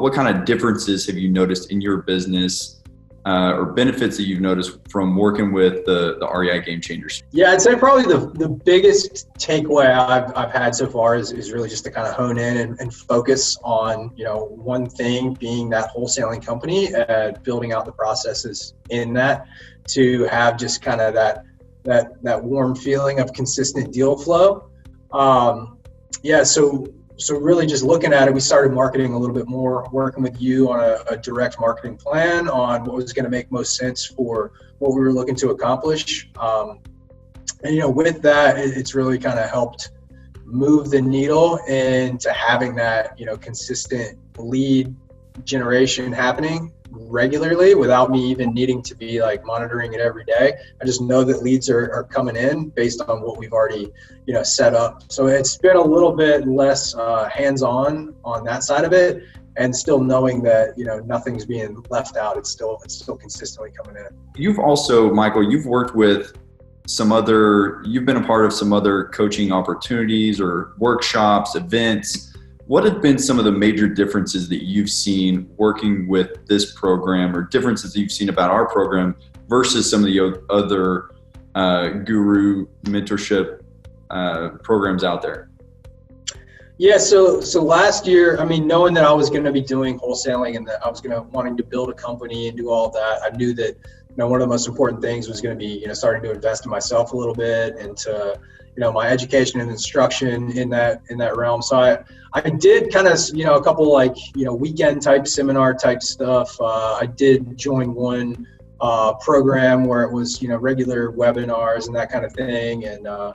what kind of differences have you noticed in your business or benefits that you've noticed from working with the REI Game Changers? Yeah, I'd say probably the biggest takeaway I've had so far is really just to kind of hone in and focus on, one thing, being that wholesaling company and building out the processes in that to have just kind of that warm feeling of consistent deal flow. So really just looking at it, we started marketing a little bit more, working with you on a direct marketing plan on what was going to make most sense for what we were looking to accomplish. With that, it's really kind of helped move the needle into having that, consistent lead generation happening regularly without me even needing to be like monitoring it every day. I just know that leads are coming in based on what we've already, set up. So it's been a little bit less hands-on on that side of it, and still knowing that, nothing's being left out. It's still consistently coming in. You've also, Michael, you've worked with you've been a part of some other coaching opportunities or workshops, events. What have been some of the major differences that you've seen working with this program, or differences that you've seen about our program versus some of the other guru mentorship programs out there? Yeah, so last year, knowing that I was going to be doing wholesaling and that I was wanting to build a company and do all of that, I knew that one of the most important things was going to be starting to invest in myself a little bit, into my education and instruction in that realm. So I did kind of a couple weekend type seminar type stuff. I did join one program where it was regular webinars and that kind of thing, and I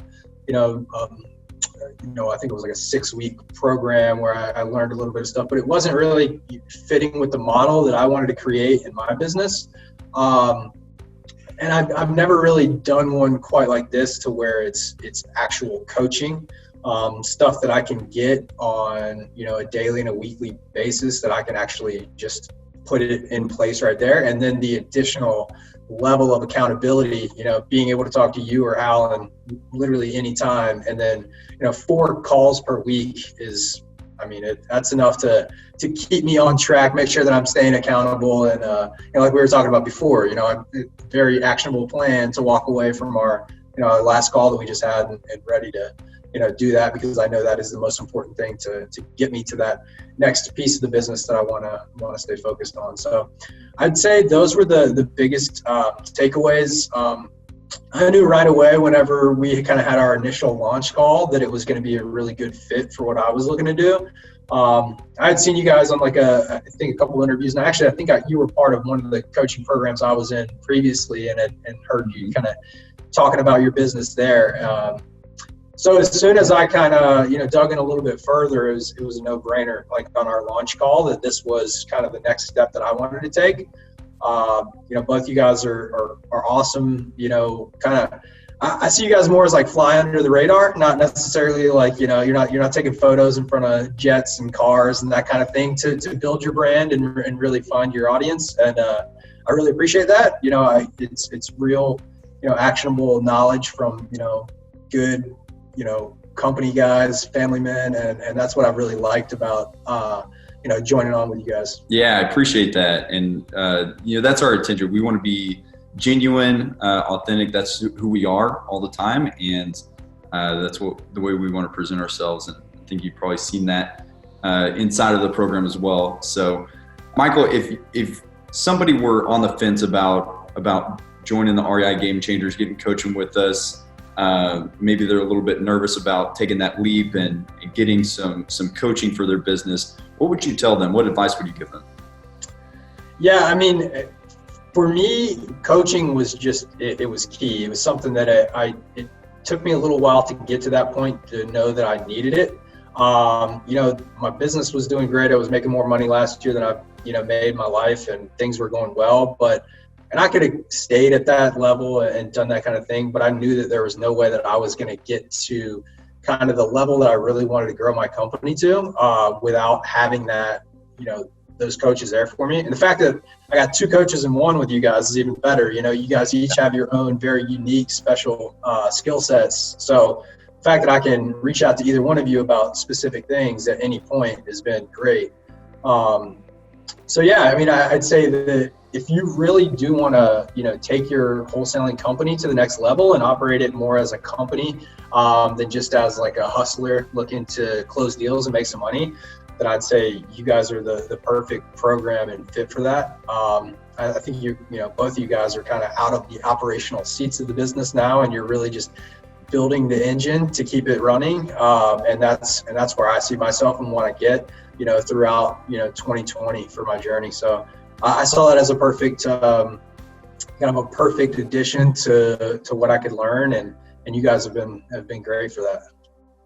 think it was like a 6-week program where I learned a little bit of stuff, but it wasn't really fitting with the model that I wanted to create in my business. And I've never really done one quite like this, to where it's actual coaching, stuff that I can get on, a daily and a weekly basis that I can actually just put it in place right there. And then the additional level of accountability, being able to talk to you or Alan literally anytime. And then, 4 calls per week is, that's enough to keep me on track, make sure that I'm staying accountable. And, like we were talking about before, a very actionable plan to walk away from our, last call that we just had, and ready to, do that, because I know that is the most important thing to get me to that next piece of the business that I want to stay focused on. So I'd say those were the biggest takeaways. I knew right away, whenever we kind of had our initial launch call, that it was going to be a really good fit for what I was looking to do. I had seen you guys on I think a couple interviews, and actually I think you were part of one of the coaching programs I was in previously, and heard you kind of talking about your business there. So as soon as I kind of, dug in a little bit further, it was a no-brainer, like on our launch call, that this was kind of the next step that I wanted to take. Both you guys are awesome. I see you guys more as like fly under the radar, not necessarily like, you're not taking photos in front of jets and cars and that kind of thing to build your brand and really find your audience. And I really appreciate that. It's real, actionable knowledge from, good, company guys, family men. And that's what I've really liked about, joining on with you guys. Yeah, I appreciate that. And, that's our intention. We want to be genuine, authentic. That's who we are all the time. And that's the way we want to present ourselves. And I think you've probably seen that inside of the program as well. So, Michael, if somebody were on the fence about joining the REI Game Changers, getting coaching with us, maybe they're a little bit nervous about taking that leap and getting some coaching for their business, what would you tell them? What advice would you give them? Yeah, for me, coaching was just, it was key. It was something that it took me a little while to get to that point, to know that I needed it. My business was doing great. I was making more money last year than I've, made in my life, and things were going well, and I could have stayed at that level and done that kind of thing, but I knew that there was no way that I was going to get to kind of the level that I really wanted to grow my company to without having that, those coaches there for me. And the fact that I got 2 coaches in one with you guys is even better. You guys each have your own very unique, special skill sets. So the fact that I can reach out to either one of you about specific things at any point has been great. So yeah, I mean, I'd say that if you really do want to, take your wholesaling company to the next level and operate it more as a company than just as like a hustler looking to close deals and make some money, then I'd say you guys are the perfect program and fit for that. I think both of you guys are kind of out of the operational seats of the business now, and you're really just building the engine to keep it running. And that's where I see myself and want to get, throughout, 2020 for my journey. So I saw that as a perfect, kind of a perfect addition to what I could learn. And you guys have been great for that.